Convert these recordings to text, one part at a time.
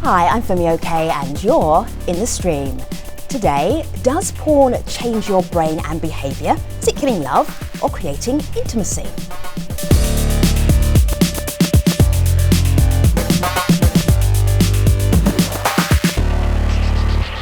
Hi, I'm Femi OK and you're in the stream. Today, does porn change your brain and behaviour? Is it killing love or creating intimacy?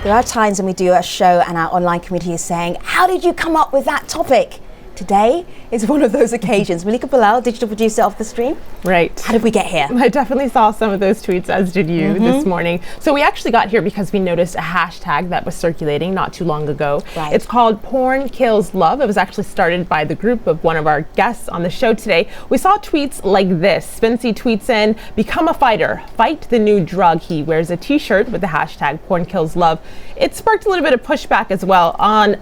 There are times when we do a show and our online community is saying, how did you come up with that topic? Today is one of those occasions. Malika Bilal, digital producer of the stream. Right. How did we get here? I definitely saw some of those tweets, as did you, this morning. So we actually got here because we noticed a hashtag that was circulating not too long ago. Right. It's called Porn Kills Love. It was actually started by the group of one of our guests on the show today. We saw tweets like this. Spency tweets in, become a fighter, fight the new drug. He wears a t-shirt with the hashtag Porn Kills Love. It sparked a little bit of pushback as well on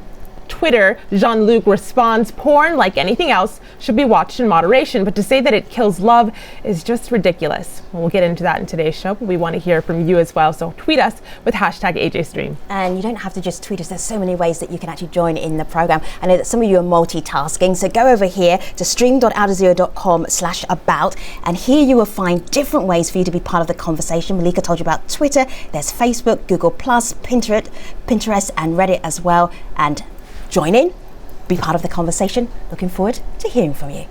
Twitter. Jean-Luc responds, porn, like anything else, should be watched in moderation, but to say that it kills love is just ridiculous. Well, we'll get into that in today's show, but we want to hear from you as well, so tweet us with hashtag AJStream. And you don't have to just tweet us, there's so many ways that you can actually join in the program. I know that some of you are multitasking, so go over here to stream.aljazeera.com/about, and here you will find different ways for you to be part of the conversation. Malika told you about Twitter, there's Facebook, Google+, Pinterest and Reddit as well, and join in, be part of the conversation. Looking forward to hearing from you.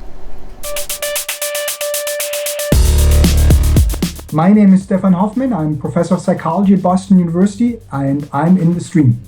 My name is Stefan Hoffman. I'm professor of psychology at Boston University, and I'm in the stream.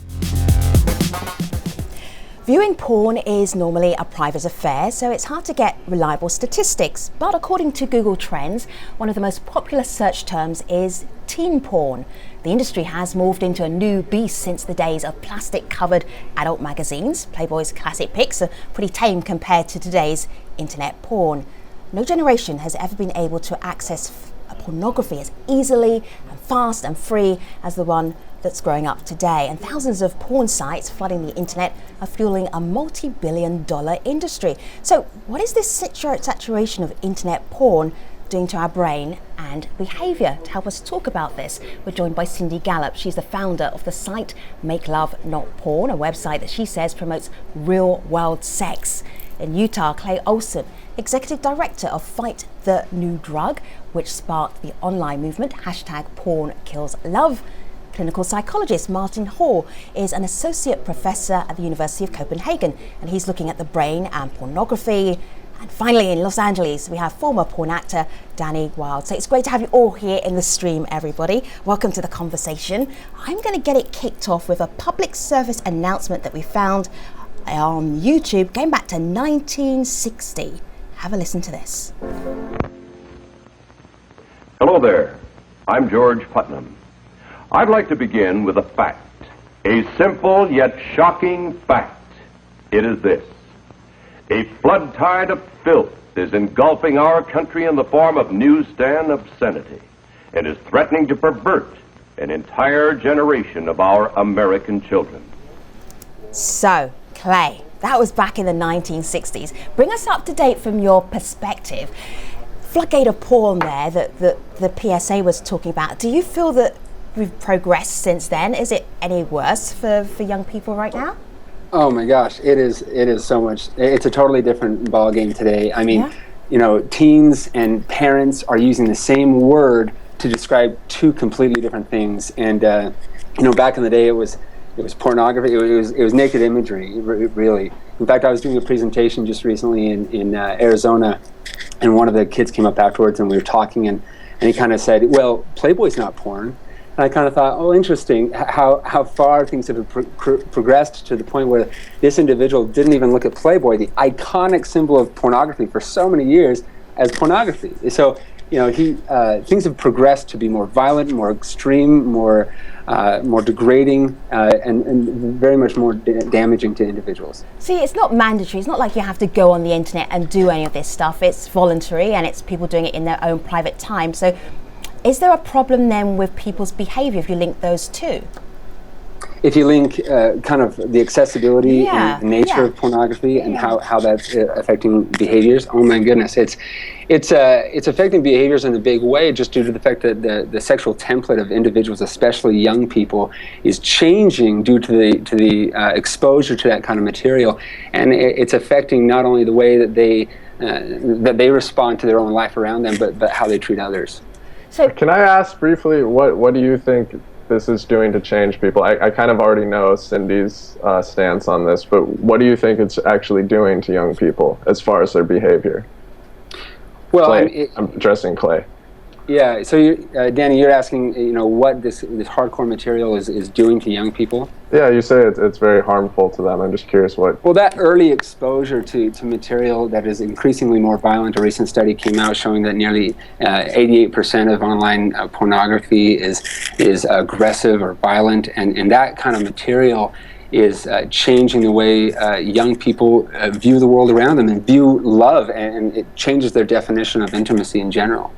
Viewing porn is normally a private affair, so it's hard to get reliable statistics. But according to Google Trends, one of the most popular search terms is teen porn. The industry has moved into a new beast since the days of plastic-covered adult magazines. Playboy's classic pics are pretty tame compared to today's internet porn. No generation has ever been able to access pornography as easily and fast and free as the one that's growing up today. And thousands of porn sites flooding the internet are fueling a multi-billion-dollar industry. So what is this saturation of internet porn doing to our brain and behaviour? To help us talk about this, we're joined by Cindy Gallup. She's the founder of the site Make Love Not Porn, a website that she says promotes real-world sex. In Utah, Clay Olson, executive director of Fight the New Drug, which sparked the online movement, hashtag Porn Kills Love. Clinical psychologist Martin Hall is an associate professor at the University of Copenhagen, and he's looking at the brain and pornography. And finally, in Los Angeles, we have former porn actor Danny Wilde. So it's great to have you all here in the stream, everybody. Welcome to the conversation. I'm going to get it kicked off with a public service announcement that we found on YouTube going back to 1960. Have a listen to this. Hello there. I'm George Putnam. I'd like to begin with a fact, a simple yet shocking fact. It is this. A flood tide of filth is engulfing our country in the form of newsstand obscenity and is threatening to pervert an entire generation of our American children. So, Clay, that was back in the 1960s. Bring us up to date from your perspective. Floodgate of porn there that the PSA was talking about. Do you feel that we've progressed since then? Is it any worse for young people right now? Oh my gosh, it is so much. It's a totally different ball game today. I mean, you know, teens and parents are using the same word to describe two completely different things. And you know, back in the day, it was pornography. It was naked imagery, really. In fact, I was doing a presentation just recently in Arizona, and one of the kids came up afterwards, and we were talking, and he kind of said, "Well, Playboy's not porn." And I kind of thought, oh, interesting how far things have progressed to the point where this individual didn't even look at Playboy, the iconic symbol of pornography for so many years, as pornography. So, you know, things have progressed to be more violent, more extreme, more degrading, and very much more damaging to individuals. See, it's not mandatory. It's not like you have to go on the internet and do any of this stuff. It's voluntary, and it's people doing it in their own private time. So is there a problem then with people's behaviour if you link those two? If you link kind of the accessibility and the nature of pornography and how that's affecting behaviors, oh my goodness, it's affecting behaviors in a big way just due to the fact that the sexual template of individuals, especially young people, is changing due to the exposure to that kind of material, and it's affecting not only the way that they respond to their own life around them, but how they treat others. So can I ask briefly, what do you think this is doing to change people? I kind of already know Cindy's stance on this, but what do you think it's actually doing to young people as far as their behavior? Well, Clay, I'm addressing Clay. Yeah, so Danny, you're asking, what this hardcore material is doing to young people? Yeah, you say it's very harmful to them. I'm just curious what... Well, that early exposure to material that is increasingly more violent. A recent study came out showing that nearly 88% of online pornography is aggressive or violent, and that kind of material is changing the way young people view the world around them and view love, and it changes their definition of intimacy in general.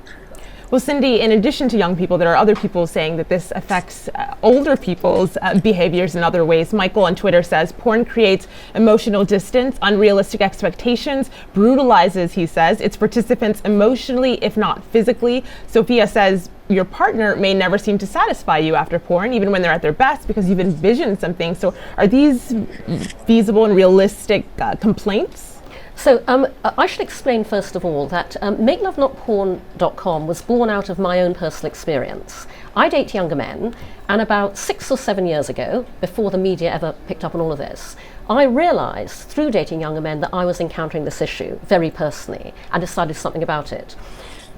Well, Cindy, in addition to young people, there are other people saying that this affects older people's behaviors in other ways. Michael on Twitter says, porn creates emotional distance, unrealistic expectations, brutalizes, he says, its participants emotionally, if not physically. Sophia says, your partner may never seem to satisfy you after porn, even when they're at their best, because you've envisioned something. So are these feasible and realistic complaints? So I should explain first of all that MakeLoveNotPorn.com was born out of my own personal experience. I date younger men, and about 6 or 7 years ago, before the media ever picked up on all of this, I realized through dating younger men that I was encountering this issue very personally and decided something about it.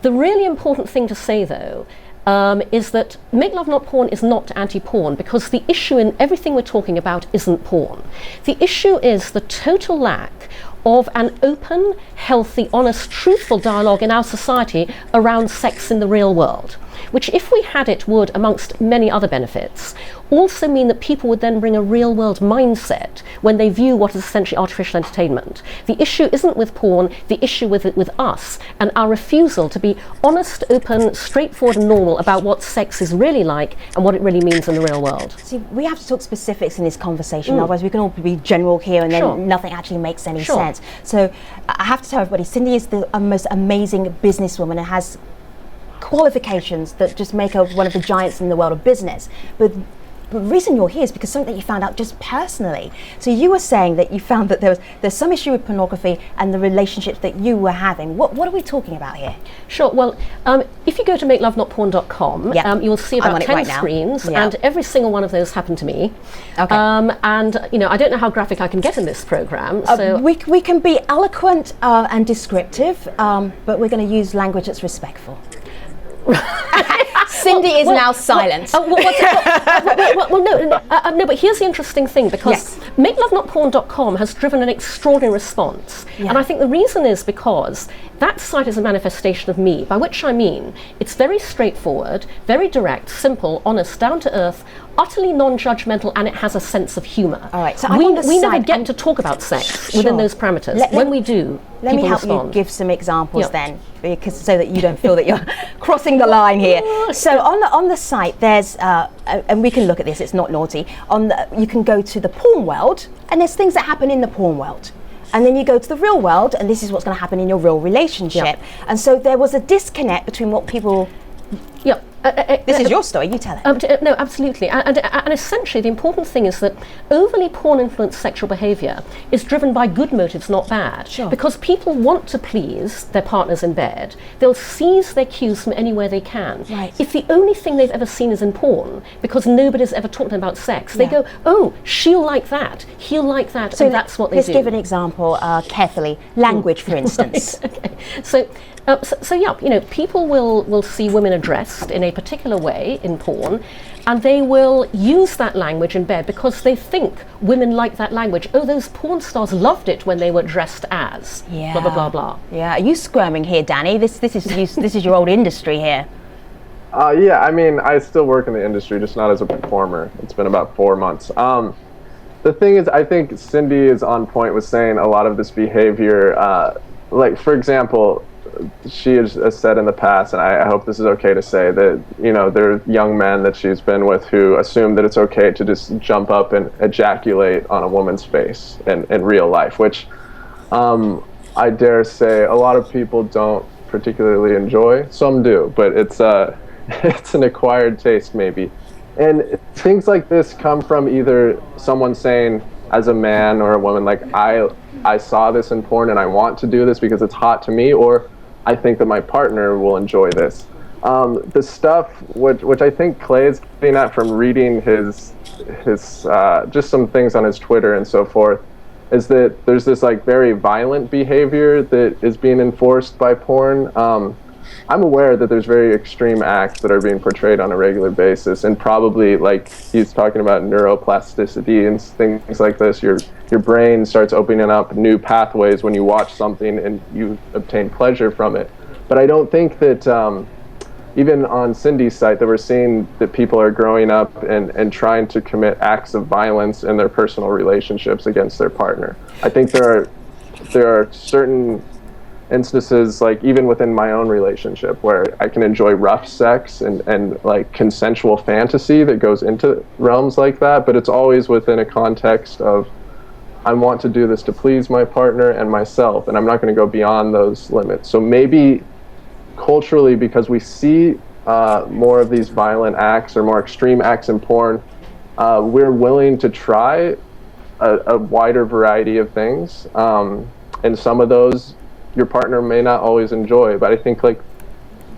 The really important thing to say, though, is that Make Love Not Porn is not anti-porn, because the issue in everything we're talking about isn't porn. The issue is the total lack of an open, healthy, honest, truthful dialogue in our society around sex in the real world, which, if we had it, would, amongst many other benefits, also mean that people would then bring a real world mindset when they view what is essentially artificial entertainment. The issue isn't with porn, the issue with us and our refusal to be honest, open, straightforward and normal about what sex is really like and what it really means in the real world. See, we have to talk specifics in this conversation, otherwise we can all be general here and then nothing actually makes any sense. So I have to tell everybody, Cindy is the most amazing businesswoman and has qualifications that just make her one of the giants in the world of business. But the reason you're here is because something that you found out just personally. So you were saying that you found that there's some issue with pornography and the relationships that you were having. What are we talking about here? Sure. Well, if you go to MakeLoveNotPorn.com, you will see about 10 screens, and every single one of those happened to me. Okay. And I don't know how graphic I can get in this program. So we can be eloquent and descriptive, but we're going to use language that's respectful. Cindy is now silent. No, but here's the interesting thing, because MakeLoveNotPorn.com has driven an extraordinary response. And I think the reason is because that site is a manifestation of me, by which I mean it's very straightforward, very direct, simple, honest, down to earth, utterly non-judgmental, and it has a sense of humour. All right, so we never get to talk about sex within those parameters. When we do, let me help you give some examples then, because so that you don't feel that you're crossing the line here. So on the site, there's and we can look at this. It's not naughty. You can go to the porn world, and there's things that happen in the porn world. And then you go to the real world, and this is what's going to happen in your real relationship. And so there was a disconnect between what people. This is your story, you tell it. No, absolutely. And essentially, the important thing is that overly porn-influenced sexual behaviour is driven by good motives, not bad. Because people want to please their partners in bed, they'll seize their cues from anywhere they can. If the only thing they've ever seen is in porn, because nobody's ever talked to them about sex, they go, oh, she'll like that, he'll like that, so that's what they do. Let's give an example carefully. Language, for instance. So people will see women addressed in a particular way in porn, and they will use that language in bed because they think women like that language. Oh, those porn stars loved it when they were dressed as blah blah blah blah. Yeah, are you squirming here, Danny? This is your old industry here. Yeah, I mean, I still work in the industry, just not as a performer. It's been about 4 months. The thing is, I think Cindy is on point with saying a lot of this behavior, like, for example, she has said in the past, and I hope this is okay to say, that, there are young men that she's been with who assume that it's okay to just jump up and ejaculate on a woman's face in real life, which I dare say a lot of people don't particularly enjoy. Some do, but it's an acquired taste maybe. And things like this come from either someone saying, as a man or a woman, like, I saw this in porn and I want to do this because it's hot to me, or I think that my partner will enjoy this. The stuff which I think Clay is getting at from reading his just some things on his Twitter and so forth, is that there's this like very violent behavior that is being enforced by porn. I'm aware that there's very extreme acts that are being portrayed on a regular basis, and probably, like he's talking about, neuroplasticity and things like this. Your brain starts opening up new pathways when you watch something and you obtain pleasure from it. But I don't think that even on Cindy's site that we're seeing that people are growing up and trying to commit acts of violence in their personal relationships against their partner. I think there are certain instances, like even within my own relationship, where I can enjoy rough sex and like consensual fantasy that goes into realms like that, but it's always within a context of I want to do this to please my partner and myself, and I'm not going to go beyond those limits. So maybe culturally, because we see more of these violent acts or more extreme acts in porn, we're willing to try a wider variety of things, and some of those your partner may not always enjoy, but I think like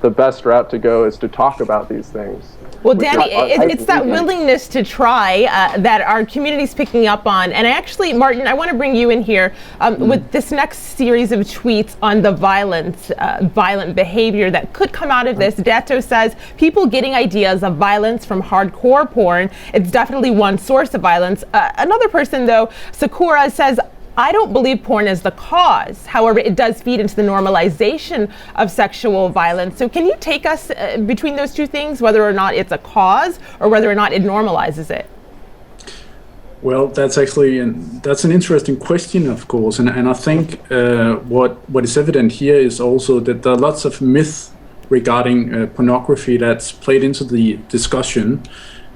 the best route to go is to talk about these things. Well, Danny, it's that willingness to try that our community's picking up on. And actually, Martin, I want to bring you in here with this next series of tweets on the violent behavior that could come out of this. Dato says, people getting ideas of violence from hardcore porn. It's definitely one source of violence. Another person, though, Sakura, says, I don't believe porn is the cause. However, it does feed into the normalization of sexual violence. So can you take us between those two things, whether or not it's a cause or whether or not it normalizes it? Well, that's an interesting question, of course. And I think what is evident here is also that there are lots of myths regarding pornography that's played into the discussion.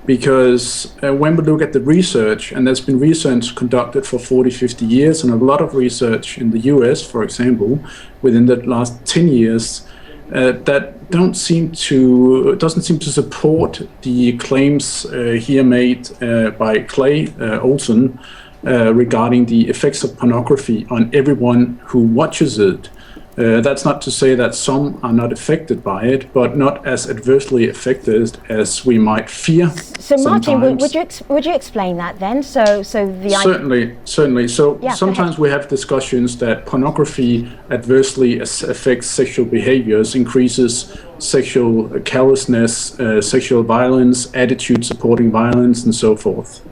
Because when we look at the research, and there's been research conducted for 40, 50 years, and a lot of research in the US, for example, within the last 10 years, that doesn't seem to support the claims here made by Clay Olson regarding the effects of pornography on everyone who watches it. That's not to say that some are not affected by it, but not as adversely affected as we might fear. So, Martin, would you explain that then? Certainly. So yeah, sometimes we have discussions that pornography adversely affects sexual behaviors, increases sexual callousness, sexual violence, attitude supporting violence, and so forth.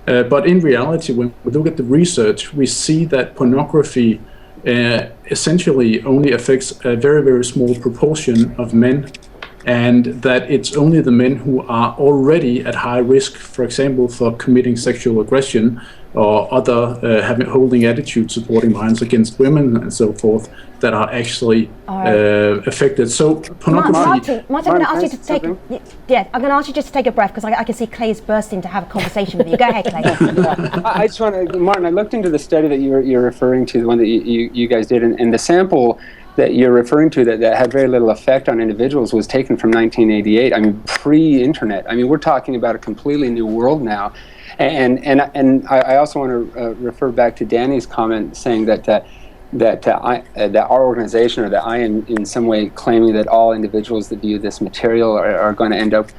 But in reality, when we look at the research, we see that pornography essentially only affects a very, very small proportion of men, and that it's only the men who are already at high risk, for example, for committing sexual aggression or other holding attitude supporting violence against women and so forth, that are actually affected. So pornography. Martin, I'm going to ask you to take. I'm going to ask you just to take a breath, because I can see Clay's bursting to have a conversation with you. Go ahead, Clay. I just want to, Martin, I looked into the study that you're referring to, the one that you guys did, and the sample that you're referring to that had very little effect on individuals was taken from 1988. I mean, pre-internet. I mean, we're talking about a completely new world now. And I also want to refer back to Danny's comment saying that our organization, or that I am in some way claiming that all individuals that view this material are going to end up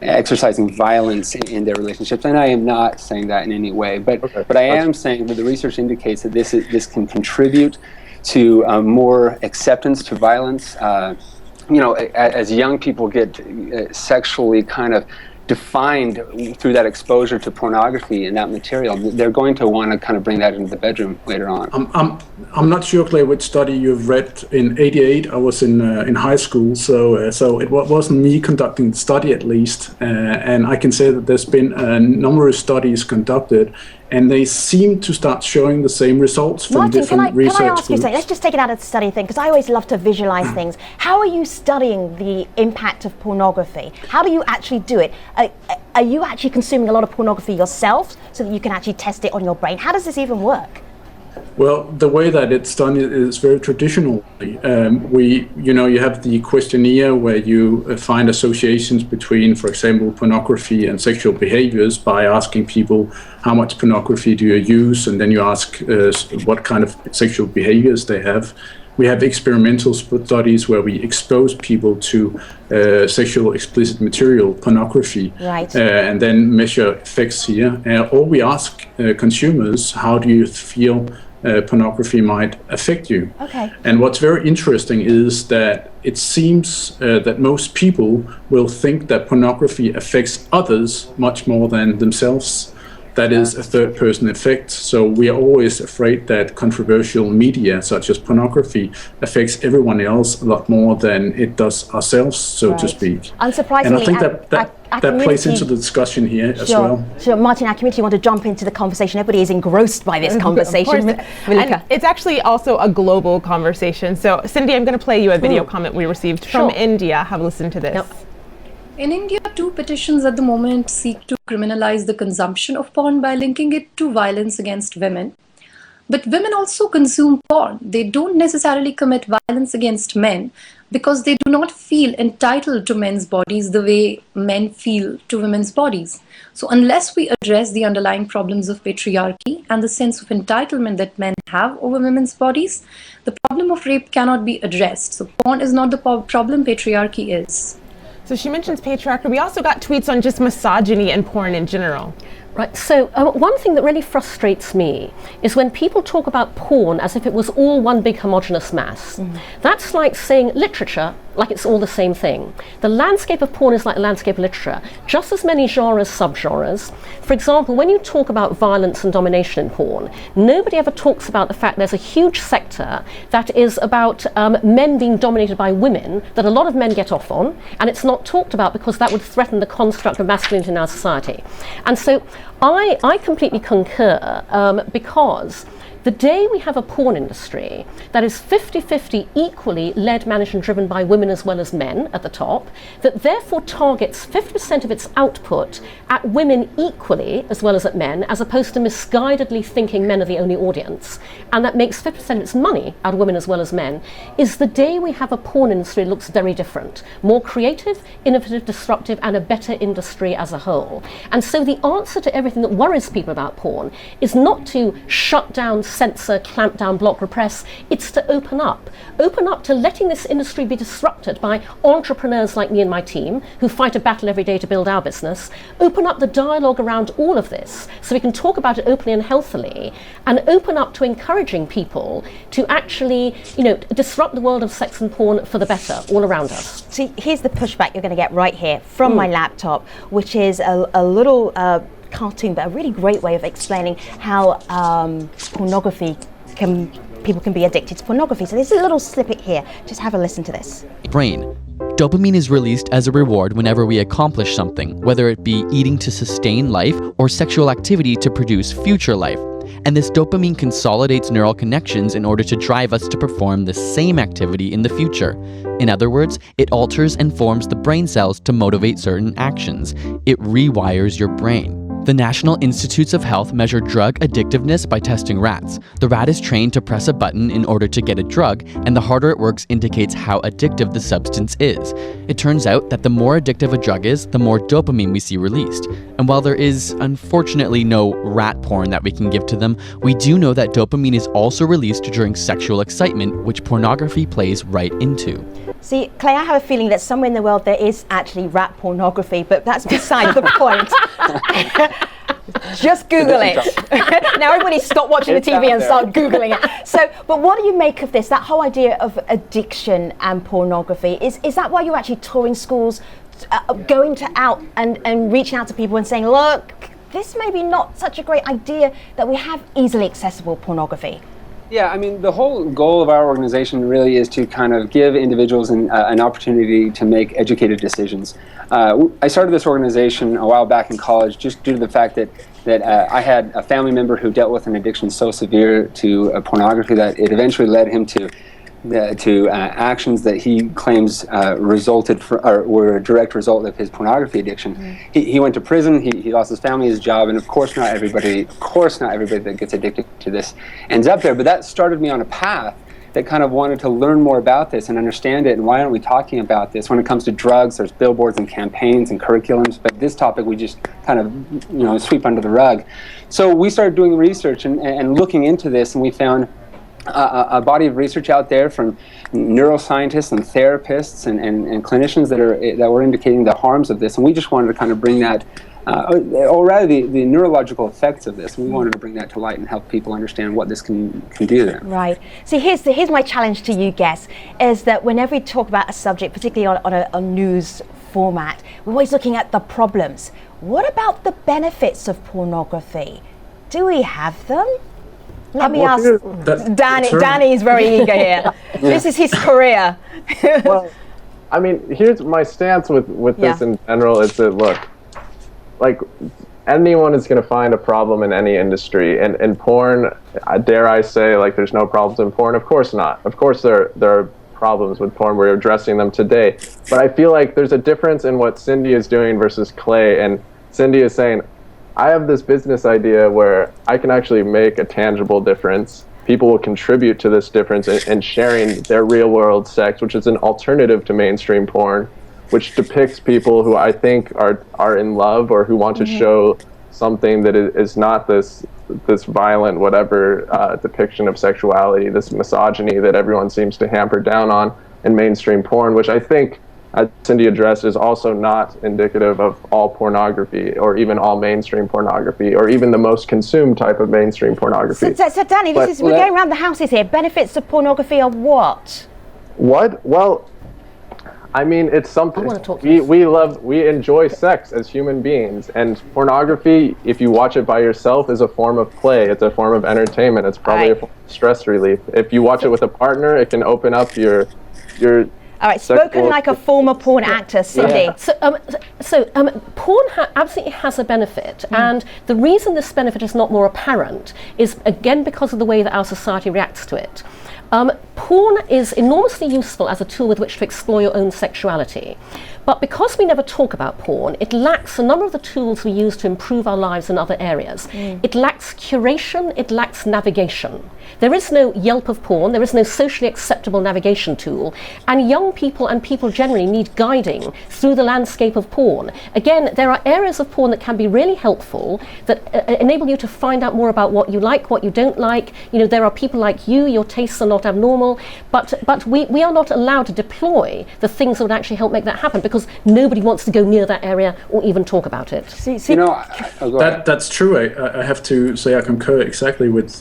exercising violence in their relationships, and I am not saying that in any way. But I am saying that the research indicates that this can contribute to more acceptance to violence. As young people get sexually kind of defined through that exposure to pornography and that material, they're going to want to kind of bring that into the bedroom later on. I'm not sure, Clay, which study you've read. In '88, I was in high school, so it wasn't me conducting the study, at least. And I can say that there's been numerous studies conducted, and they seem to start showing the same results from Martin, different research can I ask you groups. something? Let's just take it out of the study thing, because I always love to visualize things. How are you studying the impact of pornography? How do you actually do it? Are you actually consuming a lot of pornography yourself so that you can actually test it on your brain? How does this even work? Well, the way that it's done is very traditional. You have the questionnaire where you find associations between, for example, pornography and sexual behaviors by asking people how much pornography do you use, and then you ask what kind of sexual behaviors they have. we have experimental studies where we expose people to sexual explicit material, pornography, right. And then measure effects here. Or we ask consumers, how do you feel pornography might affect you? Okay. And what's very interesting is that it seems that most people will think that pornography affects others much more than themselves. That is a third-person effect. So we are always afraid that controversial media, such as pornography, affects everyone else a lot more than it does ourselves, so to speak. Unsurprisingly, and I think that plays into the discussion here as well. Sure, Martin, our community want to jump into the conversation. Everybody is engrossed by this conversation. And it's actually also a global conversation. So, Cindy, I'm going to play you a video comment we received from India. Have a listen to this. Yep. In India, 2 petitions at the moment seek to criminalize the consumption of porn by linking it to violence against women. But women also consume porn. They don't necessarily commit violence against men because they do not feel entitled to men's bodies the way men feel to women's bodies. So unless we address the underlying problems of patriarchy and the sense of entitlement that men have over women's bodies, the problem of rape cannot be addressed. So porn is not the problem, patriarchy is. So she mentions patriarchy. We also got tweets on just misogyny and porn in general. Right, so one thing that really frustrates me is when people talk about porn as if it was all one big homogenous mass. That's like saying literature like it's all the same thing. The landscape of porn is like the landscape of literature. Just as many genres, subgenres. For example, when you talk about violence and domination in porn, nobody ever talks about the fact there's a huge sector that is about men being dominated by women that a lot of men get off on, and it's not talked about because that would threaten the construct of masculinity in our society. And so I completely concur because the day we have a porn industry that is 50-50 equally led, managed and driven by women as well as men at the top, that therefore targets 50% of its output at women equally as well as at men, as opposed to misguidedly thinking men are the only audience, and that makes 50% of its money out of women as well as men, is the day we have a porn industry that looks very different, more creative, innovative, disruptive, and a better industry as a whole. And so the answer to everything that worries people about porn is not to shut down, censor, clamp down, block, repress. It's to open up to letting this industry be disrupted by entrepreneurs like me and my team who fight a battle every day to build our business. Open up the dialogue around all of this so we can talk about it openly and healthily, and open up to encouraging people to actually, disrupt the world of sex and porn for the better all around us. See, here's the pushback you're going to get right here from my laptop, which is a little cartoon, but a really great way of explaining how pornography people can be addicted to pornography. So there's a little snippet here. Just have a listen to this. Brain. Dopamine is released as a reward whenever we accomplish something, whether it be eating to sustain life or sexual activity to produce future life. And this dopamine consolidates neural connections in order to drive us to perform the same activity in the future. In other words, it alters and forms the brain cells to motivate certain actions. It rewires your brain. The National Institutes of Health measure drug addictiveness by testing rats. The rat is trained to press a button in order to get a drug, and the harder it works indicates how addictive the substance is. It turns out that the more addictive a drug is, the more dopamine we see released. And while there is, unfortunately, no rat porn that we can give to them, we do know that dopamine is also released during sexual excitement, which pornography plays right into. See, Clay, I have a feeling that somewhere in the world there is actually rat pornography, but that's beside the point. Just Google it. Now everybody stop watching the TV and start Googling it. So, but what do you make of this, that whole idea of addiction and pornography? Is that why you're actually touring schools, going out and reaching out to people and saying, look, this may be not such a great idea that we have easily accessible pornography? Yeah, I mean, the whole goal of our organization really is to kind of give individuals an opportunity to make educated decisions. I started this organization a while back in college just due to the fact that I had a family member who dealt with an addiction so severe to pornography that it eventually led him to actions that he claims resulted or were a direct result of his pornography addiction. He went to prison. He lost his family, his job, and of course not everybody that gets addicted to this ends up there. But that started me on a path that kind of wanted to learn more about this and understand it. And why aren't we talking about this? When it comes to drugs, there's billboards and campaigns and curriculums, but this topic we just kind of sweep under the rug. So we started doing research and looking into this, and we found a body of research out there from neuroscientists and therapists and clinicians that were indicating the harms of this, and we just wanted to kind of bring that, or rather the neurological effects of this. We wanted to bring that to light and help people understand what this can do to them. Right. So here's my challenge to you guests, is that whenever we talk about a subject, particularly on a news format, we're always looking at the problems. What about the benefits of pornography? Do we have them? Let me ask Danny. Danny is very eager here. This is his career. Well, I mean, here's my stance with this in general is that, look, like, anyone is going to find a problem in any industry. And in porn, dare I say, like, there's no problems in porn? Of course not. Of course there are problems with porn. We're addressing them today. But I feel like there's a difference in what Cindy is doing versus Clay. And Cindy is saying, I have this business idea where I can actually make a tangible difference. People will contribute to this difference in sharing their real world sex, which is an alternative to mainstream porn, which depicts people who I think are in love or who want to show something that is not this violent whatever depiction of sexuality, this misogyny that everyone seems to hamper down on in mainstream porn, which I think, as Cindy addressed, is also not indicative of all pornography or even all mainstream pornography or even the most consumed type of mainstream pornography. So Danny, we're going around the houses here. Benefits of pornography are what? What? Well, I mean, it's something we enjoy sex as human beings, and pornography, if you watch it by yourself, is a form of play. It's a form of entertainment. It's probably a form of stress relief. If you watch it with a partner, it can open up your all right, spoken like a former porn actor, Cindy. Yeah. Porn absolutely has a benefit, and the reason this benefit is not more apparent is, again, because of the way that our society reacts to it. Porn is enormously useful as a tool with which to explore your own sexuality. But because we never talk about porn, it lacks a number of the tools we use to improve our lives in other areas. It lacks curation, it lacks navigation. There is no Yelp of porn, there is no socially acceptable navigation tool, and young people and people generally need guiding through the landscape of porn. Again, there are areas of porn that can be really helpful, that enable you to find out more about what you like, what you don't like. You know, there are people like you, your tastes are not abnormal, but we are not allowed to deploy the things that would actually help make that happen, because nobody wants to go near that area or even talk about it. You know, that's true. I have to say I concur exactly with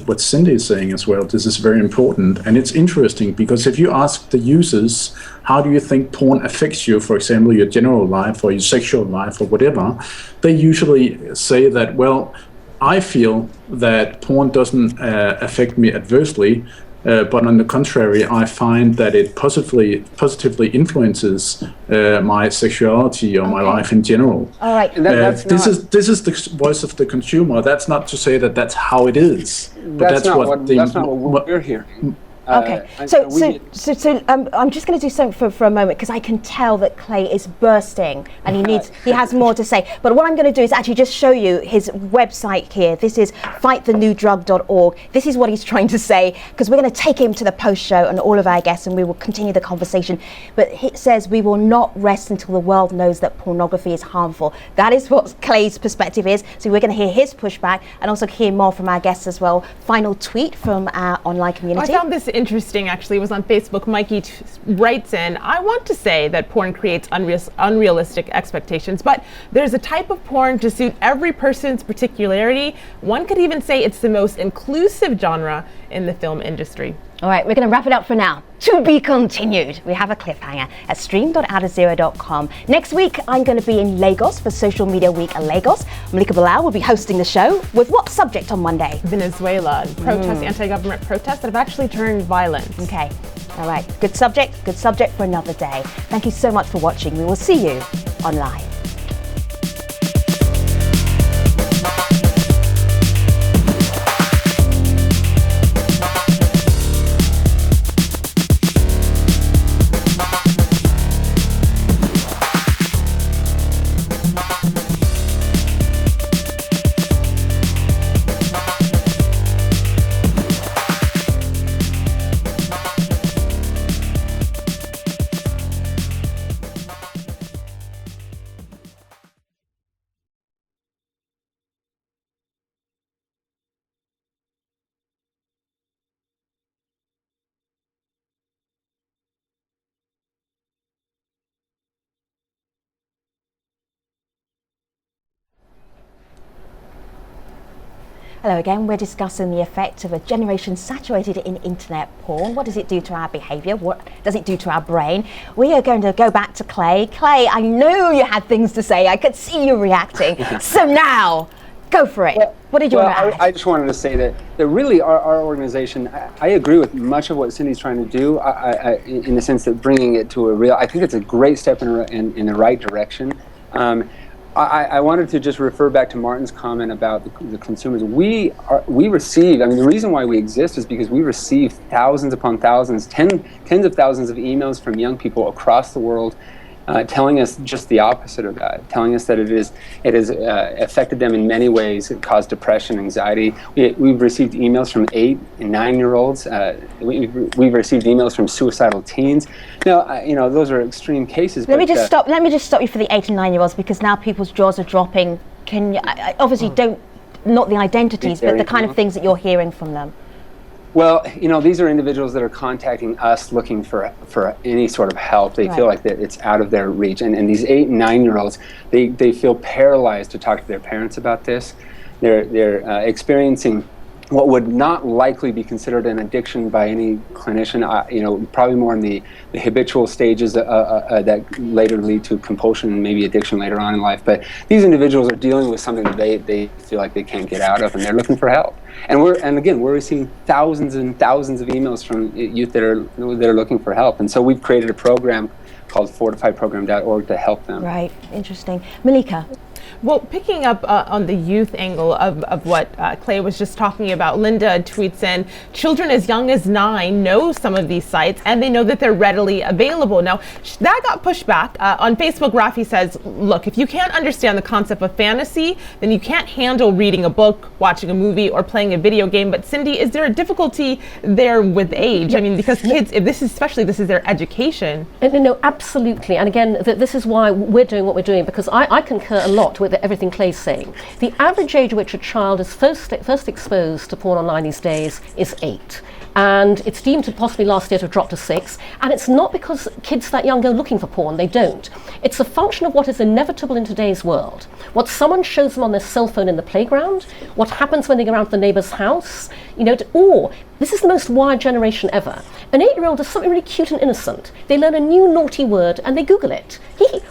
what Cindy is saying as well. This is very important, and it's interesting because if you ask the users, how do you think porn affects you, for example, your general life or your sexual life or whatever, they usually say that, well, I feel that porn doesn't affect me adversely, but on the contrary, I find that it positively influences my sexuality or my life in general. All right. This is the voice of the consumer. That's not to say that that's how it is. But that's not what we're hearing. Okay, so I'm just going to do something for a moment, because I can tell that Clay is bursting and he has more to say. But what I'm going to do is actually just show you his website here. This is fightthenewdrug.org. This is what he's trying to say, because we're going to take him to the post show and all of our guests, and we will continue the conversation. But he says we will not rest until the world knows that pornography is harmful. That is what Clay's perspective is. So we're going to hear his pushback and also hear more from our guests as well. Final tweet from our online community. I found this interesting, actually. It was on Facebook. Mikey writes in, I want to say that porn creates unrealistic expectations, but there's a type of porn to suit every person's particularity. One could even say it's the most inclusive genre in the film industry. All right, we're going to wrap it up for now. To be continued. We have a cliffhanger at stream.outerzero.com. Next week, I'm going to be in Lagos for Social Media Week at Lagos. Malika Bilal will be hosting the show. With what subject on Monday? Venezuela. Protests, anti-government protests that have actually turned violent. Okay. All right. Good subject for another day. Thank you so much for watching. We will see you online. Hello again. We're discussing the effect of a generation saturated in internet porn. What does it do to our behaviour? What does it do to our brain? We are going to go back to Clay. Clay, I knew you had things to say. I could see you reacting. So now, go for it. What did you want to add? I just wanted to say that really our organization, I agree with much of what Cindy's trying to do, in the sense that bringing it to a real, I think it's a great step in the right direction. I wanted to just refer back to Martin's comment about the consumers. We receive, I mean, the reason why we exist is because we receive thousands upon thousands, tens of thousands of emails from young people across the world telling us just the opposite of that, telling us that it has affected them in many ways. It caused depression, anxiety. We've received emails from 8 and 9-year-olds. We've received emails from suicidal teens. Now, those are extreme cases. Let me just stop you for the 8 and 9-year-olds, because now people's jaws are dropping. Can you, obviously not the identities, but the kind of things that you're hearing from them. Well, these are individuals that are contacting us looking for any sort of help. They feel like that it's out of their reach. And these 8 and 9-year-olds, they feel paralyzed to talk to their parents about this. They're experiencing what would not likely be considered an addiction by any clinician, probably more in the habitual stages that later lead to compulsion and maybe addiction later on in life. But these individuals are dealing with something that they feel like they can't get out of, and they're looking for help. And we're receiving thousands and thousands of emails from youth that are looking for help. And so we've created a program called fortifyprogram.org to help them. Right, interesting. Malika. Well, picking up on the youth angle of what Clay was just talking about, Linda tweets in, children as young as 9 know some of these sites and they know that they're readily available. Now, that got pushed back. On Facebook, Rafi says, look, if you can't understand the concept of fantasy, then you can't handle reading a book, watching a movie, or playing a video game. But Cindy, is there a difficulty there with age? I mean, because kids, if this is their education. No, absolutely. And again, this is why we're doing what we're doing, because I concur a lot with everything Clay's saying. The average age at which a child is first exposed to porn online these days is 8. And it's deemed to possibly last year to have dropped to 6. And it's not because kids that young go looking for porn, they don't. It's a function of what is inevitable in today's world. What someone shows them on their cell phone in the playground, what happens when they go around to the neighbour's house, or this is the most wired generation ever. An 8-year-old does something really cute and innocent. They learn a new naughty word and they Google it.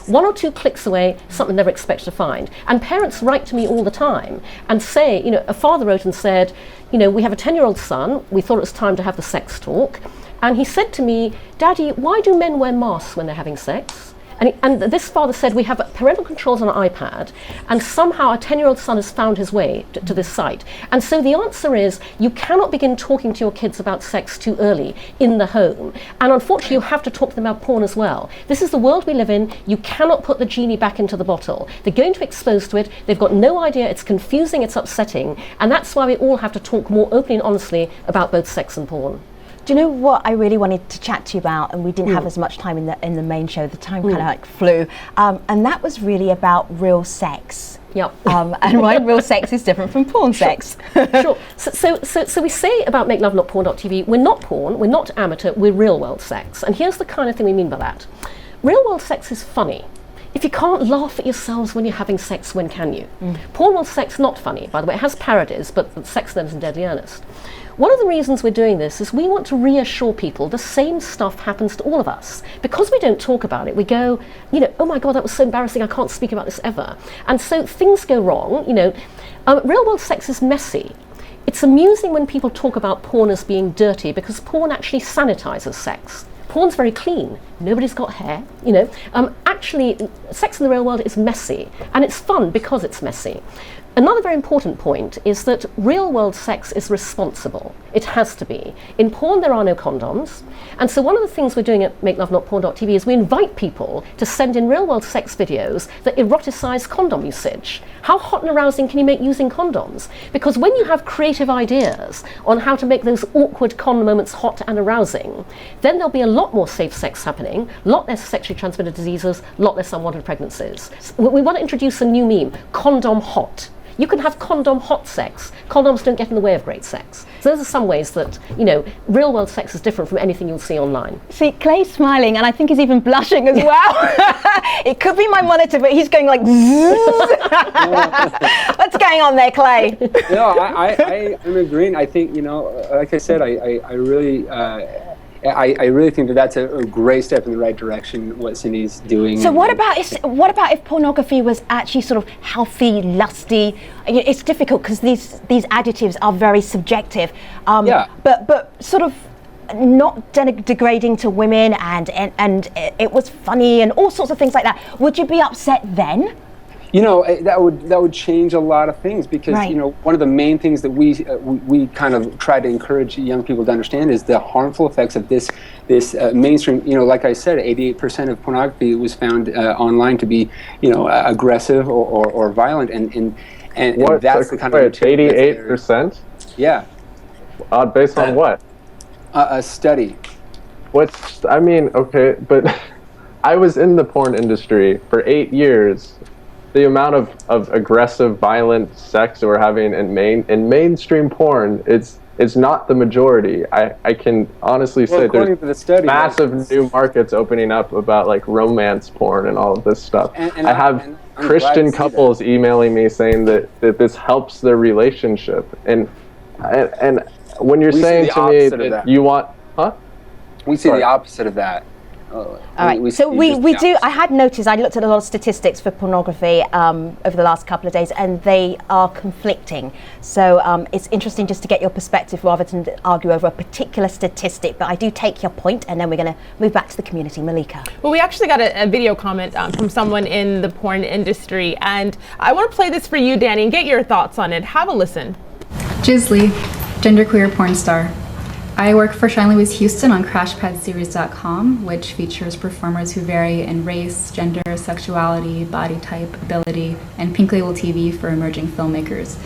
1 or 2 clicks away, something never expected to find. And parents write to me all the time and say, a father wrote and said, we have a 10-year-old son, we thought it was time to have the sex talk. And he said to me, Daddy, why do men wear masks when they're having sex? And this father said, we have parental controls on an iPad, and somehow a 10-year-old son has found his way to this site. And so the answer is, you cannot begin talking to your kids about sex too early in the home. And unfortunately, you have to talk to them about porn as well. This is the world we live in. You cannot put the genie back into the bottle. They're going to be exposed to it. They've got no idea. It's confusing. It's upsetting. And that's why we all have to talk more openly and honestly about both sex and porn. Do you know what I really wanted to chat to you about, and we didn't have as much time in the main show, the time kind of flew, and that was really about real sex. Yep. And why real sex is different from porn sex. Sure. So we say about makelovenotporn.tv, we're not porn, we're not amateur, we're real world sex. And here's the kind of thing we mean by that. Real world sex is funny. If you can't laugh at yourselves when you're having sex, when can you? Porn world sex, not funny, by the way. It has parodies, but sex then is in deadly earnest. One of the reasons we're doing this is we want to reassure people the same stuff happens to all of us. Because we don't talk about it, we go, oh my God, that was so embarrassing, I can't speak about this ever. And so things go wrong, real world sex is messy. It's amusing when people talk about porn as being dirty, because porn actually sanitizes sex. Porn's very clean. Nobody's got hair, Actually, sex in the real world is messy, and it's fun because it's messy. Another very important point is that real world sex is responsible. It has to be. In porn, there are no condoms. And so one of the things we're doing at makelovenotporn.tv is we invite people to send in real world sex videos that eroticize condom usage. How hot and arousing can you make using condoms? Because when you have creative ideas on how to make those awkward condom moments hot and arousing, then there'll be a lot more safe sex happening, a lot less sexually transmitted diseases, a lot less unwanted pregnancies. We want to introduce a new meme, condom hot. You can have condom hot sex. Condoms don't get in the way of great sex. So those are some ways that, real world sex is different from anything you'll see online. See, Clay's smiling, and I think he's even blushing as well. It could be my monitor, but he's going like, what's going on there, Clay? No, I'm agreeing. I think, like I said, I really think that that's a great step in the right direction, what Cindy's doing. So what about if pornography was actually sort of healthy, lusty? It's difficult because these adjectives are very subjective. But sort of not degrading to women, and it was funny and all sorts of things like that. Would you be upset then? That would change a lot of things, because right. One of the main things that we kind of try to encourage young people to understand is the harmful effects of this mainstream. Like I said, 88% of pornography was found online to be aggressive or violent, and that's the kind of 88%. Yeah. Based on what? A study. Okay, but I was in the porn industry for 8 years. The amount of aggressive, violent sex that we're having in mainstream porn, it's not the majority. I can honestly say there's massive new markets opening up about like romance porn and all of this stuff. I have Christian couples emailing me saying that this helps their relationship, and when you're saying to me that you want, we see the opposite of that. All right, we do. I had noticed, I looked at a lot of statistics for pornography over the last couple of days, and they are conflicting. So it's interesting just to get your perspective rather than argue over a particular statistic. But I do take your point, and then we're going to move back to the community. Malika. Well, we actually got a video comment from someone in the porn industry, and I want to play this for you, Danny, and get your thoughts on it. Have a listen. Jizzly, genderqueer porn star. I work for Shine Louise Houston on CrashPadSeries.com, which features performers who vary in race, gender, sexuality, body type, ability, and Pink Label TV for emerging filmmakers.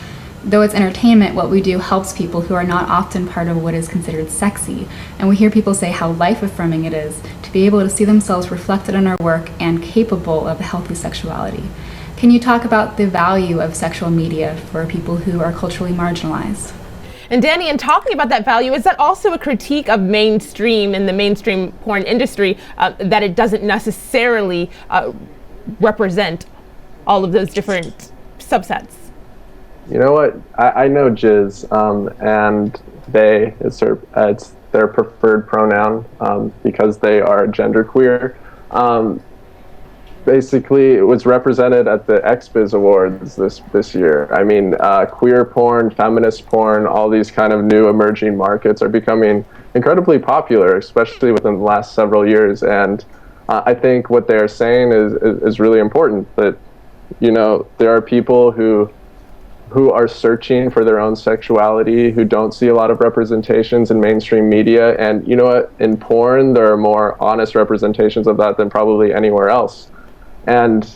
Though it's entertainment, what we do helps people who are not often part of what is considered sexy, and we hear people say how life-affirming it is to be able to see themselves reflected in our work and capable of a healthy sexuality. Can you talk about the value of sexual media for people who are culturally marginalized? And Danny, in talking about that value, is that also a critique of mainstream and the mainstream porn industry, that it doesn't necessarily represent all of those different subsets? You know what? I know Jizz, and they, it's their preferred pronoun because they are genderqueer. Basically, it was represented at the XBiz Awards this year. I mean, queer porn, feminist porn, all these kind of new emerging markets are becoming incredibly popular, especially within the last several years. And I think what they're saying is really important, that, there are people who are searching for their own sexuality, who don't see a lot of representations in mainstream media. And you know what? In porn, there are more honest representations of that than probably anywhere else. And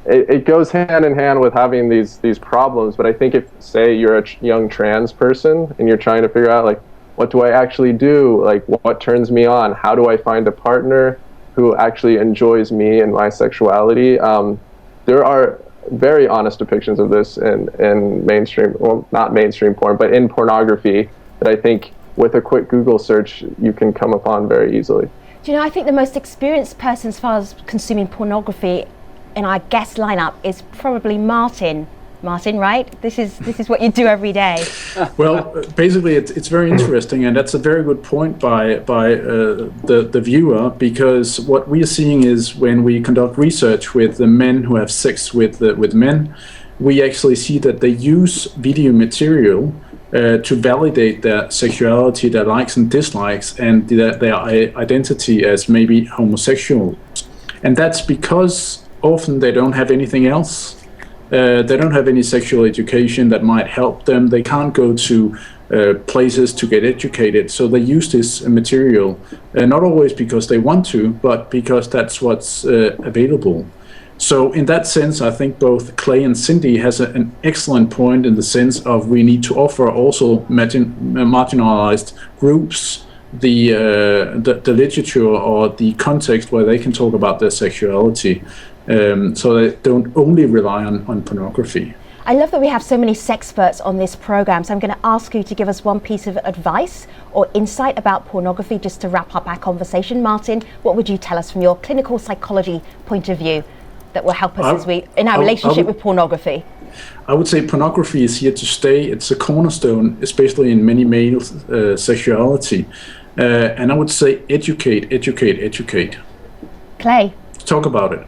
it goes hand in hand with having these problems. But I think if, say, you're a young trans person and you're trying to figure out, like, what do I actually do? Like, what turns me on? How do I find a partner who actually enjoys me and my sexuality? There are very honest depictions of this in mainstream, well, not mainstream porn, but in pornography, that I think with a quick Google search you can come upon very easily. Do you know, I think the most experienced person as far as consuming pornography in our guest lineup is probably Martin. Martin, right? This is what you do every day. Well, basically, it's very interesting, and that's a very good point by the viewer, because what we are seeing is when we conduct research with the men who have sex with men, we actually see that they use video material to validate their sexuality, their likes and dislikes, and their identity as maybe homosexual. And that's because often they don't have anything else. They don't have any sexual education that might help them. They can't go to places to get educated. So they use this material, not always because they want to, but because that's what's available. So in that sense, I think both Clay and Cindy has an excellent point in the sense of we need to offer also marginalized groups the literature or the context where they can talk about their sexuality, so they don't only rely on pornography. I love that we have so many sexperts on this program, so I'm going to ask you to give us one piece of advice or insight about pornography just to wrap up our conversation. Martin, what would you tell us from your clinical psychology point of view that will help us in our relationship with pornography? I would say pornography is here to stay. It's a cornerstone, especially in many male sexuality. And I would say educate, educate, educate. Clay. Talk about it.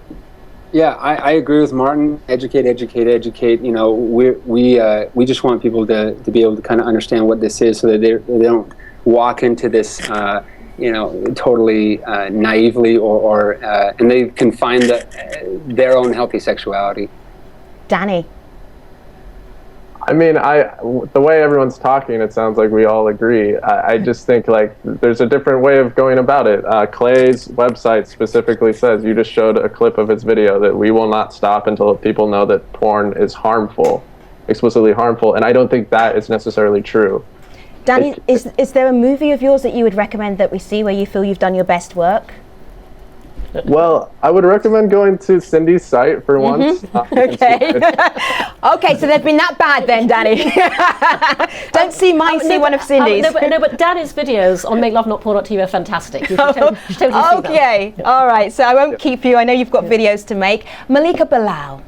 Yeah, I agree with Martin. Educate, educate, educate. You know, we just want people to be able to kind of understand what this is, so that they don't walk into this, totally naively, or and they can find their own healthy sexuality. Danny. I mean, the way everyone's talking, it sounds like we all agree. I just think like there's a different way of going about it. Clay's website specifically says, you just showed a clip of his video, that we will not stop until people know that porn is harmful, explicitly harmful. And I don't think that is necessarily true. Danny, is there a movie of yours that you would recommend that we see where you feel you've done your best work? Well, I would recommend going to Cindy's site for once. Okay. Okay, so they've been that bad then, Danny. Don't see mine, see one of Cindy's. No, but Danny's videos on MakeLoveNotPorn.tv are fantastic. You should totally see them. Okay, all right, so I won't keep you. I know you've got videos to make. Malika Bilal.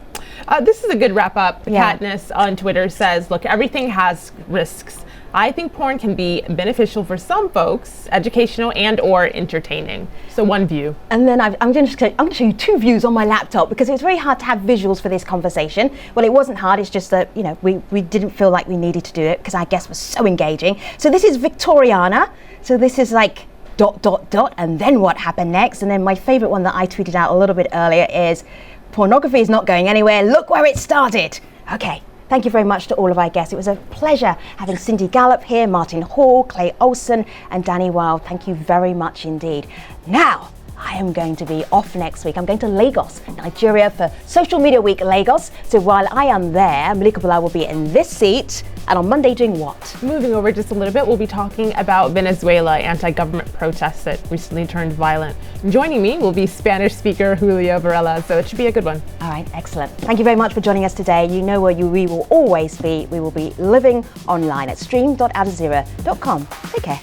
This is a good wrap up. Katniss on Twitter says, look, everything has risks. I think porn can be beneficial for some folks, educational and or entertaining. So one view. And then I'm going to show you two views on my laptop because it was very hard to have visuals for this conversation. Well, it wasn't hard. It's just that, you know, we didn't feel like we needed to do it because our guest was so engaging. So this is Victoriana. So this is like ... and then what happened next. And then my favorite one that I tweeted out a little bit earlier is pornography is not going anywhere. Look where it started. Okay. Thank you very much to all of our guests. It was a pleasure having Cindy Gallup here, Martin Hall, Clay Olson, and Danny Wild. Thank you very much indeed. Now, I am going to be off next week. I'm going to Lagos, Nigeria for Social Media Week Lagos. So while I am there, Malika Bilal will be in this seat. And on Monday doing what? Moving over just a little bit, we'll be talking about Venezuela anti-government protests that recently turned violent. And joining me will be Spanish speaker Julio Varela, so it should be a good one. All right, excellent. Thank you very much for joining us today. You know where we will always be. We will be living online at stream.aljazeera.com. Take care.